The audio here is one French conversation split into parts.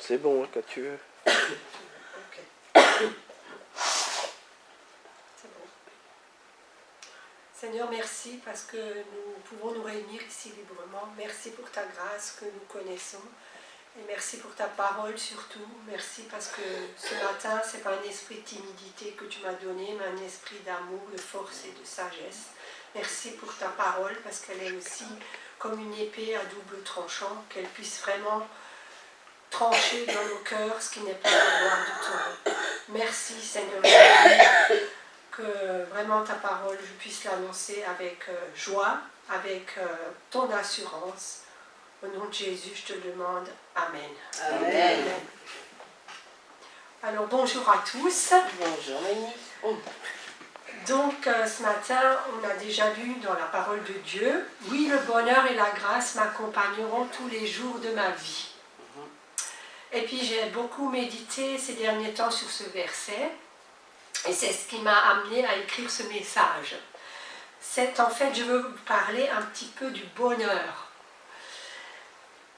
C'est bon, hein, quand tu veux. Ok. C'est bon. Seigneur, merci parce que nous pouvons nous réunir ici librement. Merci pour ta grâce que nous connaissons. Et merci pour ta parole surtout. Merci parce que ce matin, ce n'est pas un esprit de timidité que tu m'as donné, mais un esprit d'amour, de force et de sagesse. Merci pour ta parole parce qu'elle est aussi comme une épée à double tranchant, qu'elle puisse vraiment trancher dans nos cœurs ce qui n'est pas la gloire de ton nom. Merci Seigneur Jésus, que vraiment ta parole, je puisse l'annoncer avec joie, avec ton assurance. Au nom de Jésus, je te demande Amen. Amen. Alors bonjour à tous. Bonjour Ménie. Donc ce matin, on a déjà lu dans la parole de Dieu, « Oui, le bonheur et la grâce m'accompagneront tous les jours de ma vie. » Et puis j'ai beaucoup médité ces derniers temps sur ce verset, et c'est ce qui m'a amené à écrire ce message. C'est en fait, je veux vous parler un petit peu du bonheur.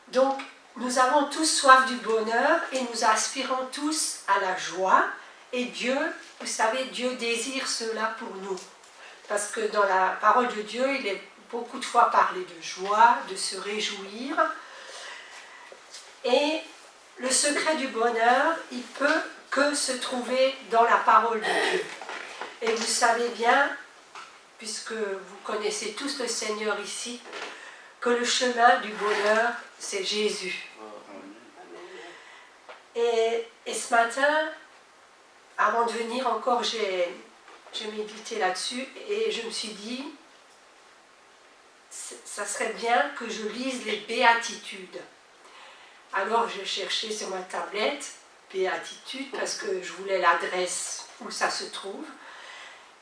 Donc, nous avons tous soif du bonheur et nous aspirons tous à la joie. Et Dieu, vous savez, Dieu désire cela pour nous. Parce que dans la parole de Dieu, il est beaucoup de fois parlé de joie, de se réjouir. Et le secret du bonheur, il peut que se trouver dans la parole de Dieu. Et vous savez bien, puisque vous connaissez tous le Seigneur ici, que le chemin du bonheur, c'est Jésus. Et ce matin, avant de venir encore, j'ai médité là-dessus et je me suis dit, ça serait bien que je lise les béatitudes. Alors j'ai cherché sur ma tablette, béatitudes, parce que je voulais l'adresse où ça se trouve.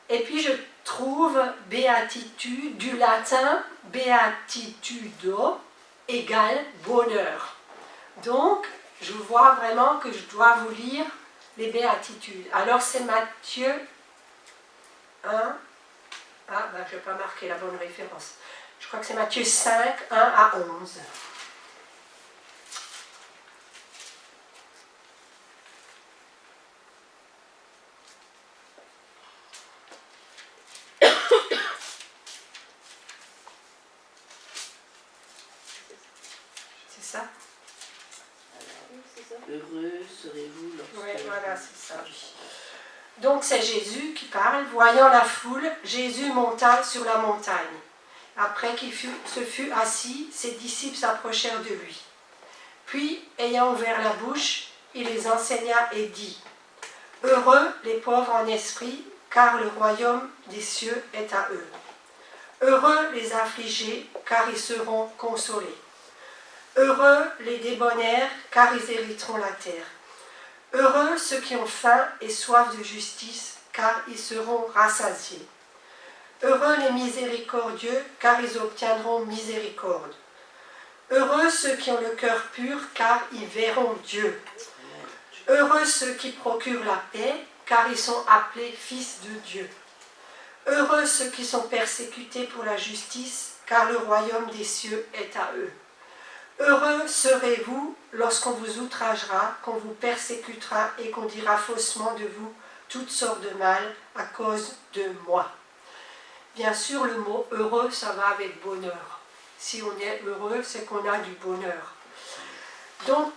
Et puis je trouve béatitude du latin beatitudo égale bonheur. Donc, je vois vraiment que je dois vous lire les béatitudes. Alors, c'est Matthieu 1. Ah, ben, je n'ai pas marqué la bonne référence. Je crois que c'est Matthieu 5, 1 à 11. C'est ça? Heureux serez-vous lorsque... Oui, voilà, c'est ça. Donc c'est Jésus qui parle. Voyant la foule, Jésus monta sur la montagne. Après qu'il se fut assis, ses disciples s'approchèrent de lui. Puis, ayant ouvert la bouche, il les enseigna et dit, « Heureux les pauvres en esprit, car le royaume des cieux est à eux. Heureux les affligés, car ils seront consolés. Heureux les débonnaires, car ils hériteront la terre. Heureux ceux qui ont faim et soif de justice, car ils seront rassasiés. Heureux les miséricordieux, car ils obtiendront miséricorde. Heureux ceux qui ont le cœur pur, car ils verront Dieu. Heureux ceux qui procurent la paix, car ils sont appelés fils de Dieu. Heureux ceux qui sont persécutés pour la justice, car le royaume des cieux est à eux. Heureux serez-vous lorsqu'on vous outragera, qu'on vous persécutera et qu'on dira faussement de vous toutes sortes de mal à cause de moi. » Bien sûr, le mot « heureux », ça va avec bonheur. Si on est heureux, c'est qu'on a du bonheur. Donc,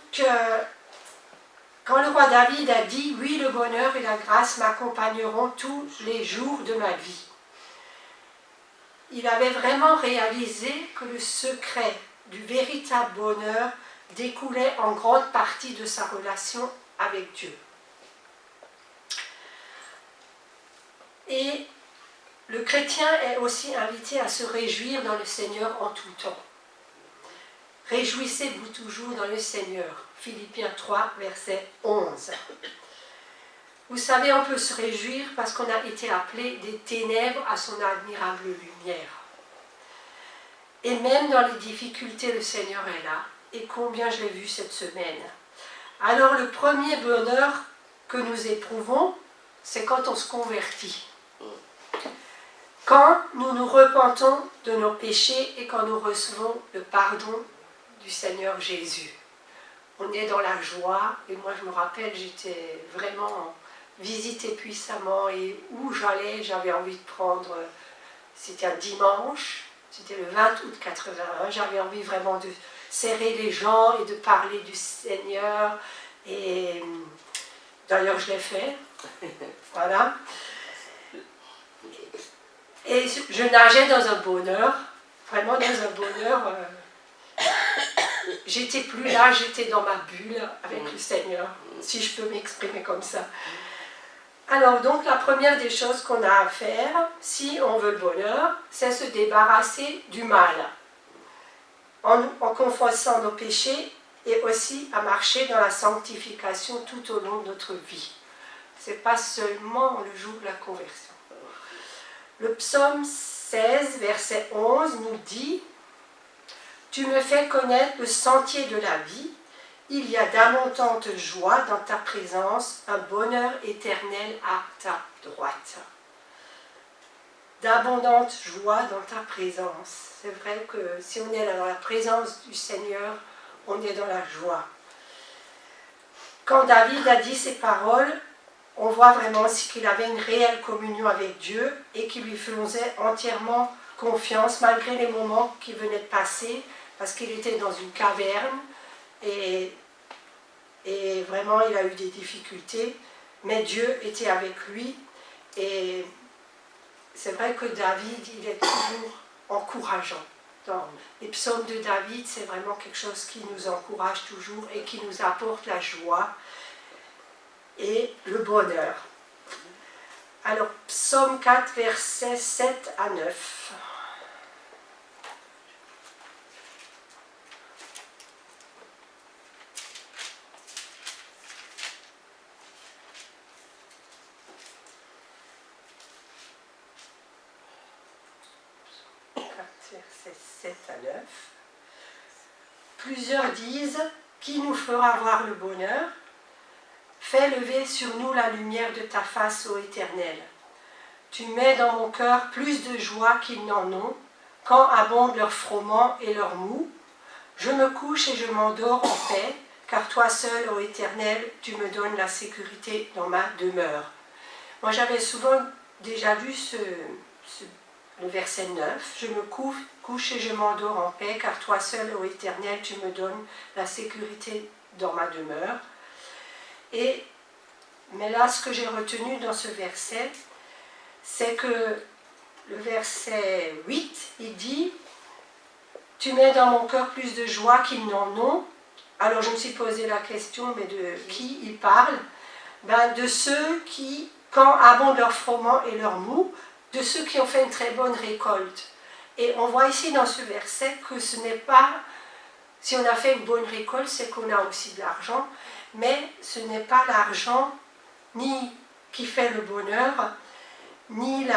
quand le roi David a dit « Oui, le bonheur et la grâce m'accompagneront tous les jours de ma vie », il avait vraiment réalisé que le secret du véritable bonheur découlait en grande partie de sa relation avec Dieu. Et le chrétien est aussi invité à se réjouir dans le Seigneur en tout temps. Réjouissez-vous toujours dans le Seigneur. Philippiens 3, verset 11. Vous savez, on peut se réjouir parce qu'on a été appelé des ténèbres à son admirable lumière. Et même dans les difficultés, le Seigneur est là. Et combien je l'ai vu cette semaine. Alors le premier bonheur que nous éprouvons, c'est quand on se convertit. Quand nous nous repentons de nos péchés et quand nous recevons le pardon du Seigneur Jésus. on est dans la joie. Et moi, je me rappelle, j'étais vraiment visitée puissamment. Et où j'allais, j'avais envie de prendre... C'était un dimanche, c'était le 20 août 81. J'avais envie vraiment de serrer les gens et de parler du Seigneur. Et d'ailleurs, je l'ai fait. Voilà. Et je nageais dans un bonheur, vraiment dans un bonheur. J'étais plus là, j'étais dans ma bulle avec le Seigneur, si je peux m'exprimer comme ça. Alors donc la première des choses qu'on a à faire, si on veut le bonheur, c'est se débarrasser du mal, en confessant nos péchés et aussi à marcher dans la sanctification tout au long de notre vie. Ce n'est pas seulement le jour de la conversion. Le psaume 16, verset 11 nous dit « Tu me fais connaître le sentier de la vie, il y a d'abondantes joies dans ta présence, un bonheur éternel à ta droite. » D'abondantes joies dans ta présence. C'est vrai que si on est dans la présence du Seigneur, on est dans la joie. Quand David a dit ces paroles, on voit vraiment qu'il avait une réelle communion avec Dieu et qu'il lui faisait entièrement confiance malgré les moments qui venaient de passer, parce qu'il était dans une caverne et vraiment il a eu des difficultés, mais Dieu était avec lui. Et c'est vrai que David, il est toujours encourageant. Dans les psaumes de David, c'est vraiment quelque chose qui nous encourage toujours et qui nous apporte la joie et le bonheur. Alors, psaume 4, versets 7 à 9. Versets 7 à 9. Plusieurs disent, qui nous fera voir le bonheur? Fais lever sur nous la lumière de ta face, ô Éternel. Tu mets dans mon cœur plus de joie qu'ils n'en ont, quand abondent leur froment et leur mou. Je me couche et je m'endors en paix, car toi seul, ô Éternel, tu me donnes la sécurité dans ma demeure. Moi, j'avais souvent déjà lu le verset 9. Je me couche et je m'endors en paix, car toi seul, ô Éternel, tu me donnes la sécurité dans ma demeure. Mais là, ce que j'ai retenu dans ce verset, c'est que le verset 8, il dit « Tu mets dans mon cœur plus de joie qu'ils n'en ont. » Alors je me suis posé la question, mais de qui il parle? De ceux qui, quand abondent leur froment et leur mou, de ceux qui ont fait une très bonne récolte. Et on voit ici dans ce verset que ce n'est pas, si on a fait une bonne récolte, c'est qu'on a aussi de l'argent, mais ce n'est pas l'argent ni qui fait le bonheur, ni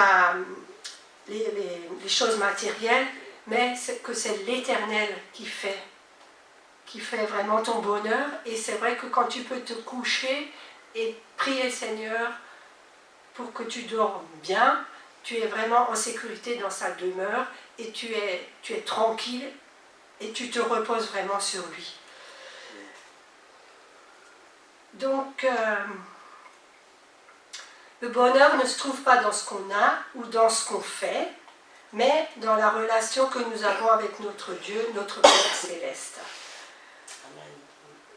les choses matérielles, mais que c'est l'Éternel qui fait vraiment ton bonheur. Et c'est vrai que quand tu peux te coucher et prier le Seigneur pour que tu dormes bien, tu es vraiment en sécurité dans sa demeure et tu es tranquille et tu te reposes vraiment sur lui. Donc, le bonheur ne se trouve pas dans ce qu'on a ou dans ce qu'on fait, mais dans la relation que nous avons avec notre Dieu, notre Père céleste.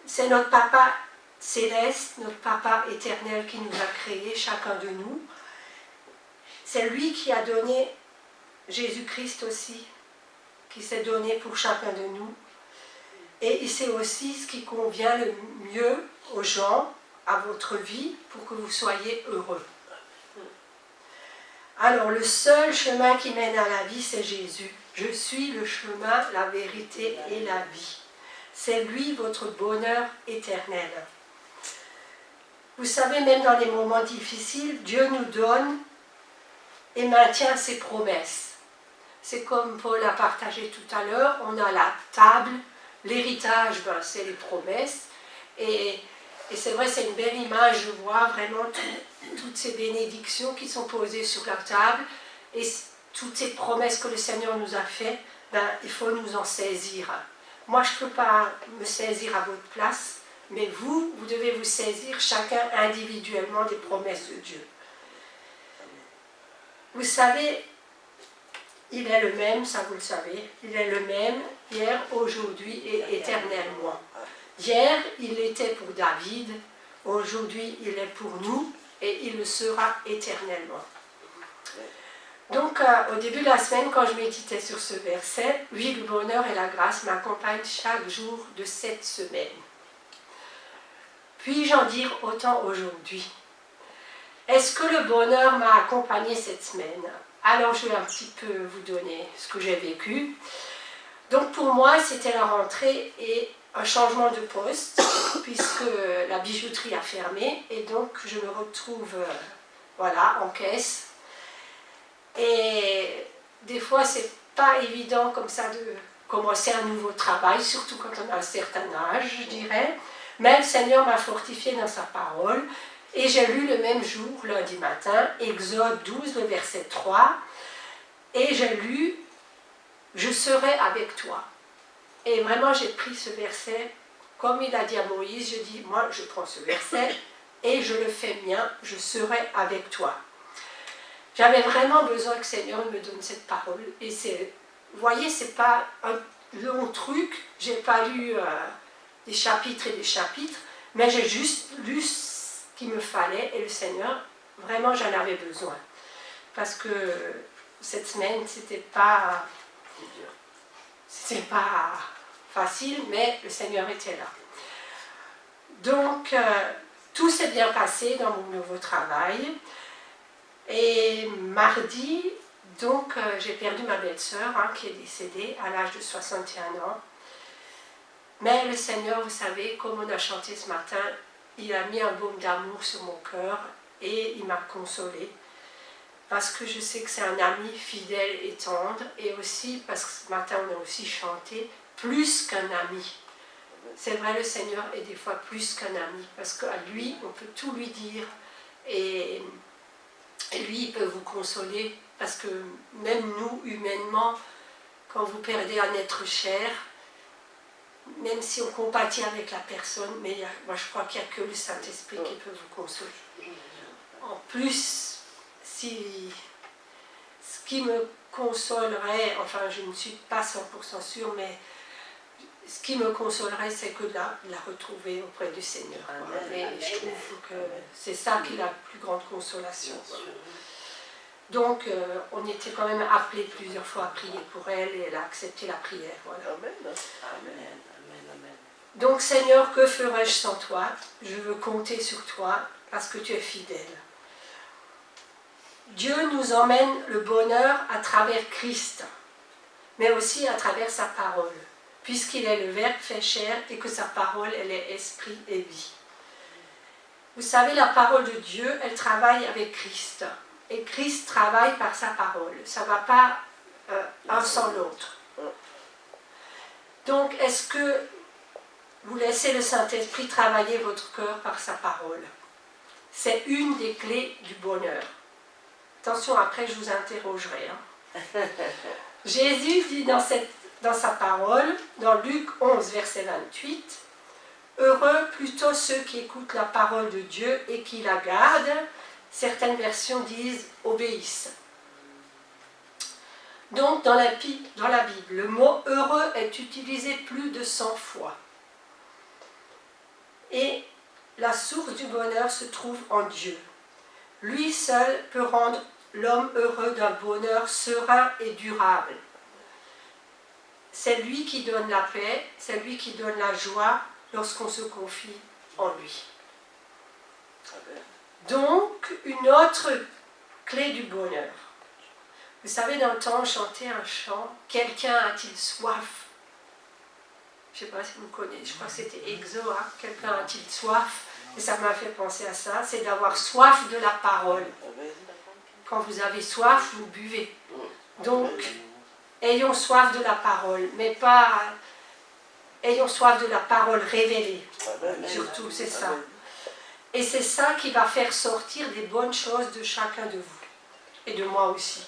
C'est notre Papa céleste, notre Papa éternel qui nous a créés, chacun de nous. C'est lui qui a donné Jésus-Christ aussi, qui s'est donné pour chacun de nous. Et il sait aussi ce qui convient le mieux aux gens, à votre vie, pour que vous soyez heureux. Alors, le seul chemin qui mène à la vie, c'est Jésus. Je suis le chemin, la vérité et la vie. C'est lui votre bonheur éternel. Vous savez, même dans les moments difficiles, Dieu nous donne et maintient ses promesses. C'est comme Paul a partagé tout à l'heure, on a la table, l'héritage, c'est les promesses. Et c'est vrai, c'est une belle image, je vois vraiment toutes ces bénédictions qui sont posées sur la table et toutes ces promesses que le Seigneur nous a faites, il faut nous en saisir. Moi, je ne peux pas me saisir à votre place, Mais vous devez vous saisir chacun individuellement des promesses de Dieu. Vous savez, il est le même, ça vous le savez, il est le même hier, aujourd'hui et éternellement. Hier, il était pour David, aujourd'hui, il est pour nous et il le sera éternellement. Donc, au début de la semaine, quand je méditais sur ce verset, oui, le bonheur et la grâce m'accompagnent chaque jour de cette semaine. Puis-je en dire autant aujourd'hui? Est-ce que le bonheur m'a accompagné cette semaine? Alors, je vais un petit peu vous donner ce que j'ai vécu. Donc, pour moi, c'était la rentrée et un changement de poste, puisque la bijouterie a fermé, et donc je me retrouve voilà, en caisse. Et des fois, c'est pas évident comme ça de commencer un nouveau travail, surtout quand on a un certain âge, je dirais. Mais le Seigneur m'a fortifié dans sa parole, et j'ai lu le même jour, lundi matin, Exode 12, le verset 3, et j'ai lu « Je serai avec toi ». Et vraiment, j'ai pris ce verset, comme il a dit à Moïse, je dis, moi, je prends ce verset et je le fais mien, je serai avec toi. J'avais vraiment besoin que le Seigneur me donne cette parole. Et c'est, vous voyez, c'est pas un long truc, j'ai pas lu des chapitres et des chapitres, mais j'ai juste lu ce qu'il me fallait et le Seigneur, vraiment, j'en avais besoin. Parce que cette semaine, c'était pas facile, mais le Seigneur était là. Donc, tout s'est bien passé dans mon nouveau travail. Et mardi, donc, j'ai perdu ma belle-sœur, qui est décédée à l'âge de 61 ans. Mais le Seigneur, vous savez, comme on a chanté ce matin, il a mis un baume d'amour sur mon cœur et il m'a consolée. Parce que je sais que c'est un ami fidèle et tendre, et aussi parce que ce matin on a aussi chanté, plus qu'un ami. C'est vrai, le Seigneur est des fois plus qu'un ami, parce qu'à lui, on peut tout lui dire, et lui, il peut vous consoler, parce que même nous, humainement, quand vous perdez un être cher, même si on compatit avec la personne, mais moi je crois qu'il n'y a que le Saint-Esprit qui peut vous consoler. En plus, ce qui me consolerait, enfin je ne suis pas 100% sûre, mais ce qui me consolerait, c'est que de la retrouver auprès du Seigneur. Et je trouve que c'est ça qui est la plus grande consolation. Donc on était quand même appelés plusieurs fois à prier pour elle et elle a accepté la prière. Voilà. Amen. Amen. Amen. Donc Seigneur, que ferais-je sans toi? Je veux compter sur toi parce que tu es fidèle. Dieu nous emmène le bonheur à travers Christ, mais aussi à travers sa parole, puisqu'il est le Verbe fait chair et que sa parole, elle est esprit et vie. Vous savez, la parole de Dieu, elle travaille avec Christ, et Christ travaille par sa parole. Ça ne va pas un sans l'autre. Donc, est-ce que vous laissez le Saint-Esprit travailler votre cœur par sa parole? C'est une des clés du bonheur. Attention, après je vous interrogerai. Jésus dit dans sa parole, dans Luc 11, verset 28, « Heureux plutôt ceux qui écoutent la parole de Dieu et qui la gardent. » Certaines versions disent « obéissent ». Donc dans la Bible, le mot « heureux » est utilisé plus de 100 fois. Et la source du bonheur se trouve en Dieu. Lui seul peut rendre l'homme heureux d'un bonheur serein et durable. C'est lui qui donne la paix, c'est lui qui donne la joie lorsqu'on se confie en lui. Donc, une autre clé du bonheur. Vous savez, dans le temps, on chantait un chant, « Quelqu'un a-t-il soif ?» Je ne sais pas si vous connaissez, je crois que c'était Exo, « Quelqu'un a-t-il soif ?» Et ça m'a fait penser à ça, c'est d'avoir soif de la parole. Quand vous avez soif, vous buvez. Donc, ayons soif de la parole, mais pas ayons soif de la parole révélée. Surtout, c'est ça. Et c'est ça qui va faire sortir des bonnes choses de chacun de vous. Et de moi aussi.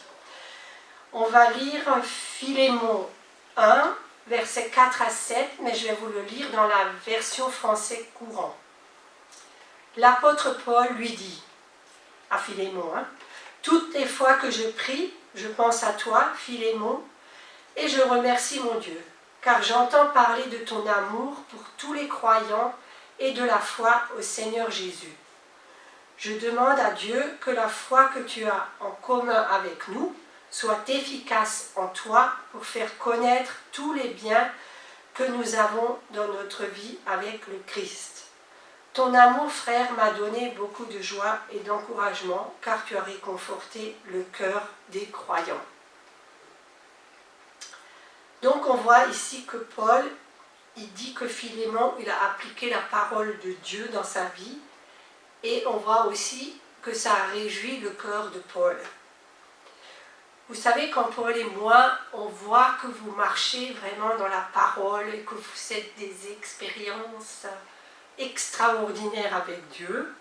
On va lire Philémon 1, versets 4 à 7, mais je vais vous le lire dans la version français courant. L'apôtre Paul lui dit à Philémon, toutes les fois que je prie, je pense à toi, Philémon, et je remercie mon Dieu, car j'entends parler de ton amour pour tous les croyants et de la foi au Seigneur Jésus. Je demande à Dieu que la foi que tu as en commun avec nous soit efficace en toi pour faire connaître tous les biens que nous avons dans notre vie avec le Christ. Ton amour, frère, m'a donné beaucoup de joie et d'encouragement, car tu as réconforté le cœur des croyants. Donc on voit ici que Paul, il dit que Philémon, il a appliqué la parole de Dieu dans sa vie, et on voit aussi que ça a réjoui le cœur de Paul. Vous savez, quand Paul et moi, on voit que vous marchez vraiment dans la parole et que vous faites des expériences extraordinaires avec Dieu,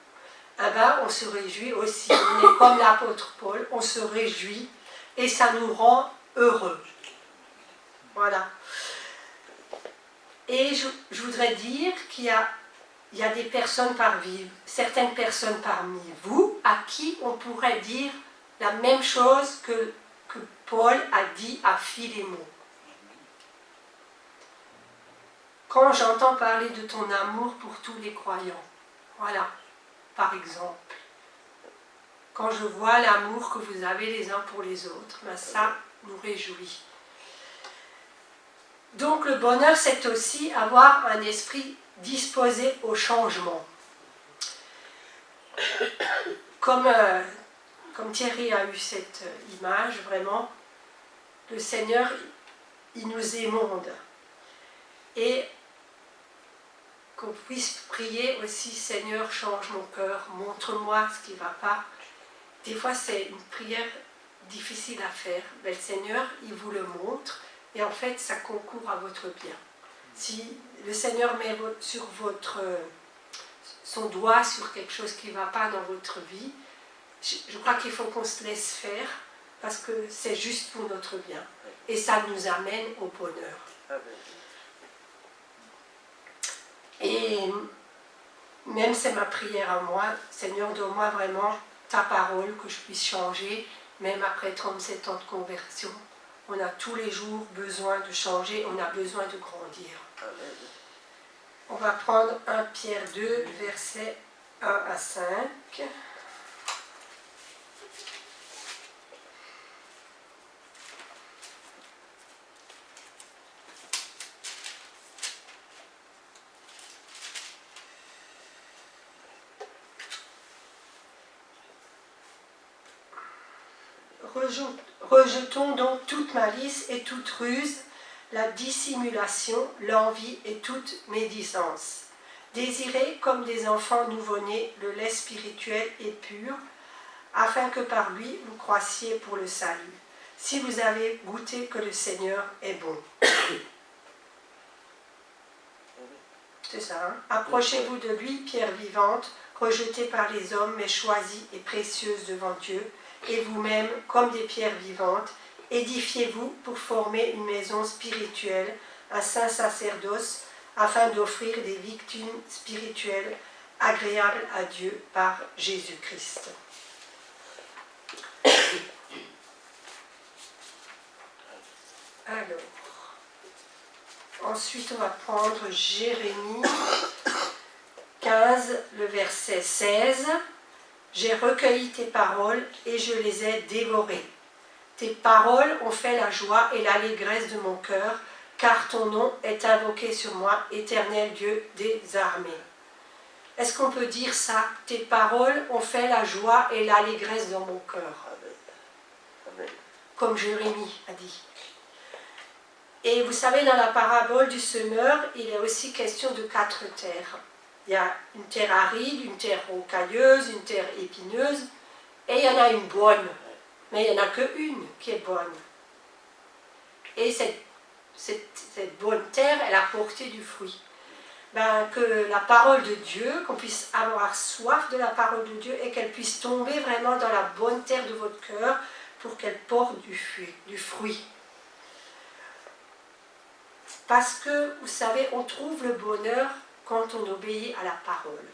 eh ben, on se réjouit aussi. On est comme l'apôtre Paul, on se réjouit et ça nous rend heureux. Voilà. Et je voudrais dire qu'il y a des personnes certaines personnes parmi vous à qui on pourrait dire la même chose que Paul a dit à Philémon. Quand j'entends parler de ton amour pour tous les croyants, voilà, par exemple. Quand je vois l'amour que vous avez les uns pour les autres, ben ça nous réjouit. Donc le bonheur, c'est aussi avoir un esprit disposé au changement. Comme Thierry a eu cette image, vraiment, le Seigneur, il nous émonde. Et qu'on puisse prier aussi, Seigneur, change mon cœur, montre-moi ce qui ne va pas. Des fois, c'est une prière difficile à faire, mais le Seigneur, il vous le montre, et en fait, ça concourt à votre bien. Si le Seigneur met son doigt sur quelque chose qui ne va pas dans votre vie, je crois qu'il faut qu'on se laisse faire, parce que c'est juste pour notre bien. Et ça nous amène au bonheur. Et même c'est ma prière à moi, Seigneur, donne-moi vraiment ta parole, que je puisse changer, même après 37 ans de conversion. On a tous les jours besoin de changer, on a besoin de grandir. On va prendre 1 Pierre 2, versets 1 à 5. Rejetons donc toute malice et toute ruse, la dissimulation, l'envie et toute médisance. Désirez comme des enfants nouveau-nés le lait spirituel et pur, afin que par lui vous croissiez pour le salut, si vous avez goûté que le Seigneur est bon. C'est ça, hein? Approchez-vous de lui, pierre vivante, rejetée par les hommes, mais choisie et précieuse devant Dieu, et vous-même, comme des pierres vivantes, édifiez-vous pour former une maison spirituelle, un saint sacerdoce, afin d'offrir des victimes spirituelles agréables à Dieu par Jésus-Christ. Alors, ensuite on va prendre Jérémie 15, le verset 16. J'ai recueilli tes paroles et je les ai dévorées. Tes paroles ont fait la joie et l'allégresse de mon cœur, car ton nom est invoqué sur moi, éternel Dieu des armées. Est-ce qu'on peut dire ça? Tes paroles ont fait la joie et l'allégresse dans mon cœur. Comme Jérémie a dit. Et vous savez, dans la parabole du semeur, il est aussi question de 4 terres. Il y a une terre aride, une terre rocailleuse, une terre épineuse, et il y en a une bonne. Mais il n'y en a qu'une qui est bonne. Et cette bonne terre, elle a porté du fruit. Que la parole de Dieu, qu'on puisse avoir soif de la parole de Dieu et qu'elle puisse tomber vraiment dans la bonne terre de votre cœur pour qu'elle porte du fruit. Parce que, vous savez, on trouve le bonheur quand on obéit à la parole.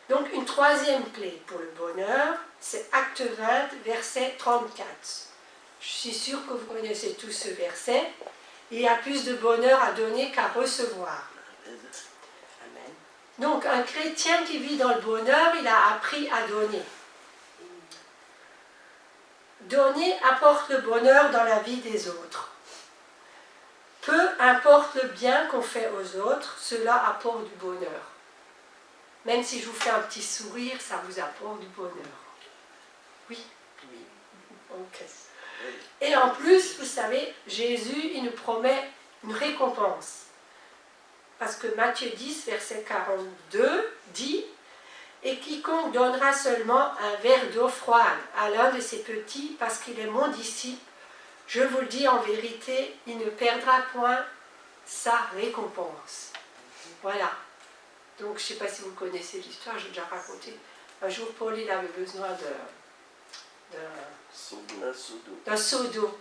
Donc, une troisième clé pour le bonheur, c'est Acte 20, verset 34. Je suis sûre que vous connaissez tous ce verset. Il y a plus de bonheur à donner qu'à recevoir. Amen. Donc, un chrétien qui vit dans le bonheur, il a appris à donner. Donner apporte le bonheur dans la vie des autres. Peu importe le bien qu'on fait aux autres, cela apporte du bonheur. Même si je vous fais un petit sourire, ça vous apporte du bonheur. Oui. Oui. Ok. Et en plus, vous savez, Jésus, il nous promet une récompense. Parce que Matthieu 10, verset 42, dit « Et quiconque donnera seulement un verre d'eau froide à l'un de ses petits, parce qu'il est mon disciple, je vous le dis en vérité, il ne perdra point sa récompense. » Voilà. Donc, je ne sais pas si vous connaissez l'histoire, j'ai déjà raconté. Un jour, Paul, il avait besoin d'un seau d'eau.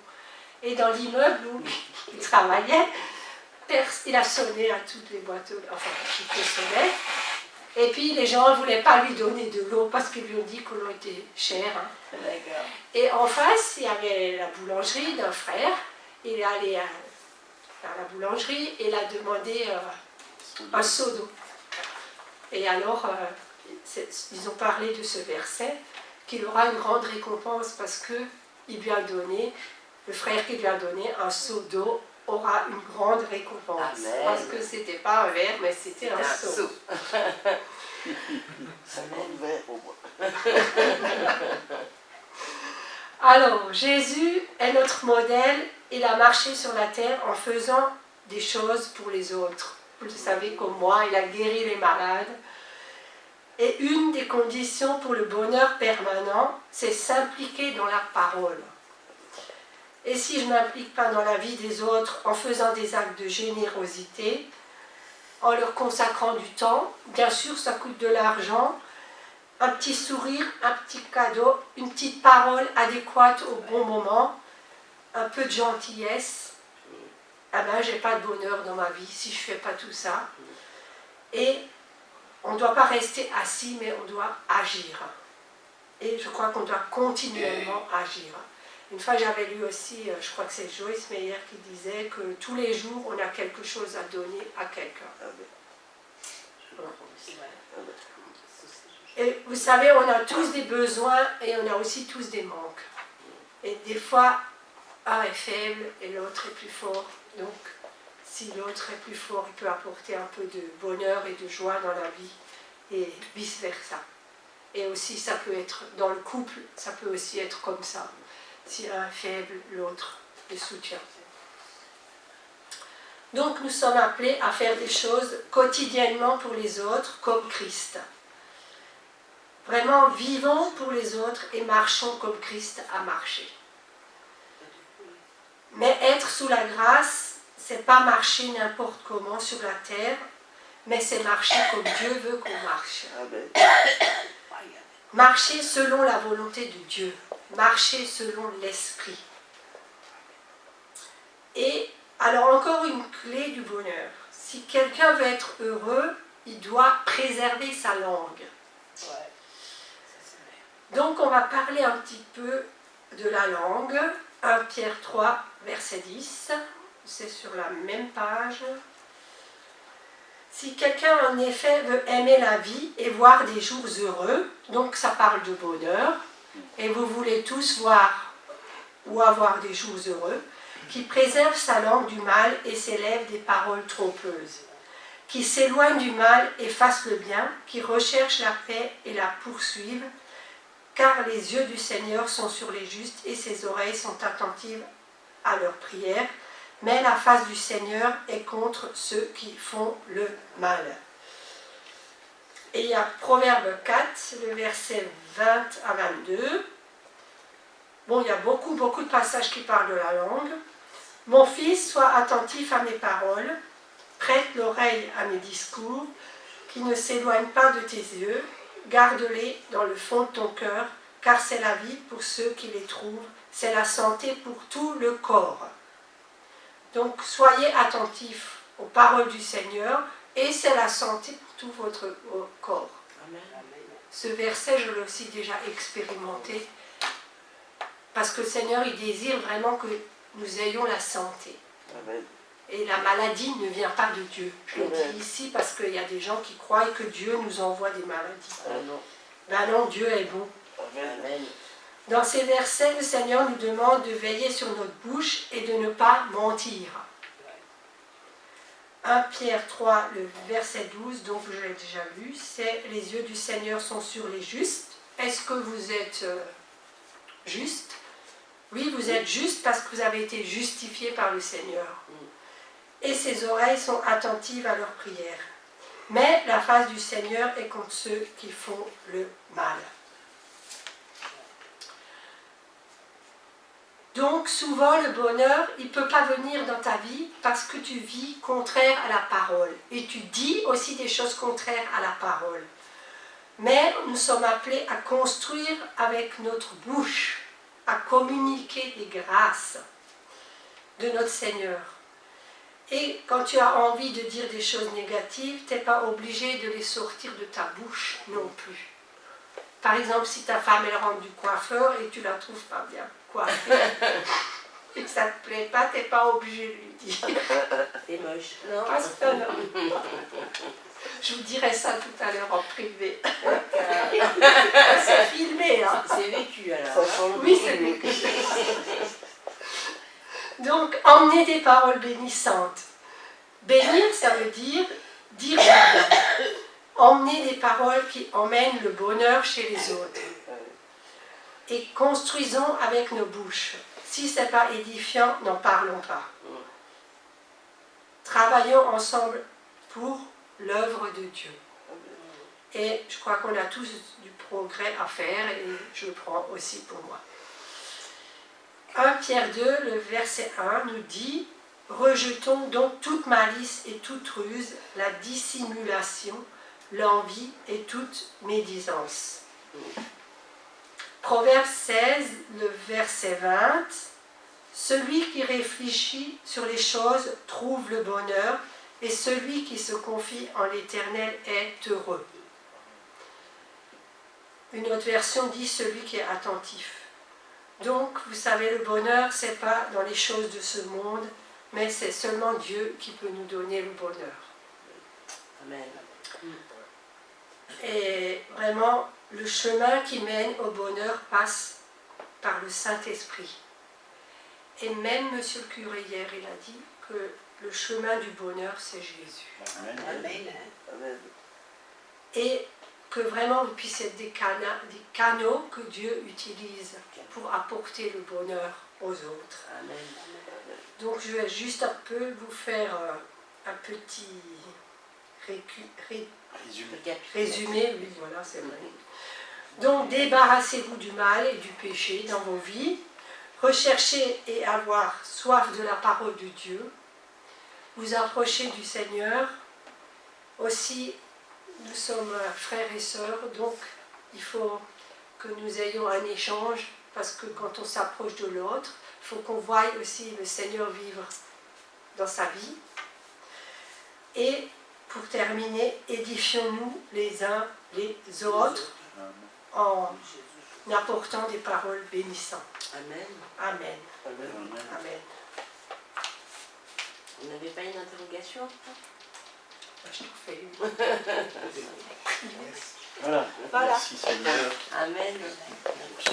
Et dans l'immeuble où il travaillait, il a sonné à toutes les boîtes, enfin, toutes les sonnettes. Et puis, les gens ne voulaient pas lui donner de l'eau parce qu'ils lui ont dit que l'eau était chère. Hein. D'accord. Et en face, il y avait la boulangerie d'un frère. Il est allé à la boulangerie et il a demandé un seau d'eau. Et alors, ils ont parlé de ce verset, qu'il aura une grande récompense parce qu'il lui a donné, le frère qui lui a donné un seau d'eau aura une grande récompense. Amen. Parce que c'était pas un verre, mais c'était un seau. Alors, Jésus est notre modèle. Il a marché sur la terre en faisant des choses pour les autres. Vous le savez comme moi, il a guéri les malades. Et une des conditions pour le bonheur permanent, c'est s'impliquer dans la parole. Et si je ne m'implique pas dans la vie des autres en faisant des actes de générosité, en leur consacrant du temps, bien sûr ça coûte de l'argent, un petit sourire, un petit cadeau, une petite parole adéquate au bon moment, un peu de gentillesse, ah ben j'ai pas de bonheur dans ma vie si je fais pas tout ça. Et on ne doit pas rester assis, mais on doit agir. Et je crois qu'on doit continuellement agir. Une fois, j'avais lu aussi, je crois que c'est Joyce Meyer qui disait que tous les jours, on a quelque chose à donner à quelqu'un. Et vous savez, on a tous des besoins et on a aussi tous des manques. Et des fois, un est faible et l'autre est plus fort. Donc, si l'autre est plus fort, il peut apporter un peu de bonheur et de joie dans la vie et vice-versa. Et aussi, ça peut être dans le couple, ça peut aussi être comme ça. Si un est faible, l'autre le soutient. Donc, nous sommes appelés à faire des choses quotidiennement pour les autres, comme Christ. Vraiment, vivons pour les autres et marchons comme Christ a marché. Mais être sous la grâce, c'est pas marcher n'importe comment sur la terre, mais c'est marcher comme Dieu veut qu'on marche. Marcher selon la volonté de Dieu, marcher selon l'esprit. Et alors encore une clé du bonheur. Si quelqu'un veut être heureux, il doit préserver sa langue. Donc on va parler un petit peu de la langue. 1 Pierre 3, verset 10. C'est sur la même page. Si quelqu'un en effet veut aimer la vie et voir des jours heureux, donc ça parle de bonheur, et vous voulez tous voir ou avoir des jours heureux, qui préserve sa langue du mal et ses lèvres des paroles trompeuses, qui s'éloigne du mal et fasse le bien, qui recherche la paix et la poursuive, car les yeux du Seigneur sont sur les justes et ses oreilles sont attentives à leurs prières, mais la face du Seigneur est contre ceux qui font le mal. Et il y a Proverbe 4, le verset 20 à 22. Bon, il y a beaucoup de passages qui parlent de la langue. Mon fils, sois attentif à mes paroles, prête l'oreille à mes discours, qui ne s'éloignent pas de tes yeux, garde-les dans le fond de ton cœur, car c'est la vie pour ceux qui les trouvent, c'est la santé pour tout le corps. Donc soyez attentifs aux paroles du Seigneur et c'est la santé pour tout votre corps. Amen. Ce verset, je l'ai aussi déjà expérimenté parce que le Seigneur, il désire vraiment que nous ayons la santé. Amen. Et la maladie ne vient pas de Dieu. Je le dis ici parce qu'il y a des gens qui croient que Dieu nous envoie des maladies. Ah non. Ben non, Dieu est bon. Amen. Dans ces versets, le Seigneur nous demande de veiller sur notre bouche et de ne pas mentir. 1 Pierre 3, le verset 12, donc je l'ai déjà lu, c'est « Les yeux du Seigneur sont sur les justes ». Est-ce que vous êtes juste? Oui, vous êtes juste parce que vous avez été justifié par le Seigneur. Et ses oreilles sont attentives à leurs prières. Mais la face du Seigneur est contre ceux qui font le mal. Donc souvent le bonheur, il ne peut pas venir dans ta vie parce que tu vis contraire à la parole. Et tu dis aussi des choses contraires à la parole. Mais nous sommes appelés à construire avec notre bouche, à communiquer les grâces de notre Seigneur. Et quand tu as envie de dire des choses négatives, tu n'es pas obligé de les sortir de ta bouche non plus. Par exemple, si ta femme elle rentre du coiffeur et tu la trouves pas bien coiffée et que ça ne te plaît pas, tu n'es pas obligé de lui dire. C'est moche, non? Parce que non. Je vous dirai ça tout à l'heure en privé. C'est filmé, hein. C'est vécu alors. Oui, c'est vécu. Donc, emmener des paroles bénissantes. Bénir, ça veut dire du bien. Emmener des paroles qui emmènent le bonheur chez les autres. Et construisons avec nos bouches. Si ce n'est pas édifiant, n'en parlons pas. Travaillons ensemble pour l'œuvre de Dieu. Et je crois qu'on a tous du progrès à faire et je le prends aussi pour moi. 1 Pierre 2, le verset 1 nous dit « Rejetons donc toute malice et toute ruse, la dissimulation, l'envie et toute médisance. » Proverbe 16, le verset 20 « Celui qui réfléchit sur les choses trouve le bonheur, et celui qui se confie en l'Éternel est heureux. » Une autre version dit « Celui qui est attentif ». Donc, vous savez, le bonheur, ce n'est pas dans les choses de ce monde, mais c'est seulement Dieu qui peut nous donner le bonheur. Amen. Et vraiment, le chemin qui mène au bonheur passe par le Saint-Esprit. Et même Monsieur le curé hier, il a dit que le chemin du bonheur, c'est Jésus. Amen. Amen. Amen. Et que vraiment vous puissiez être des canaux que Dieu utilise pour apporter le bonheur aux autres. Amen. Donc je vais juste un peu vous faire un petit résumé. Oui, voilà, c'est vrai. Donc débarrassez-vous du mal et du péché dans vos vies. Recherchez et avoir soif de la parole de Dieu. Vous approchez du Seigneur. Aussi, nous sommes frères et sœurs, donc il faut que nous ayons un échange, parce que quand on s'approche de l'autre, il faut qu'on voie aussi le Seigneur vivre dans sa vie. Et pour terminer, édifions-nous les uns les autres en apportant des paroles bénissantes. Amen. Amen. Amen. Amen. Vous n'avez pas une interrogation? Je t'en fais une. Voilà. Voilà. Merci Seigneur Amen. pour ce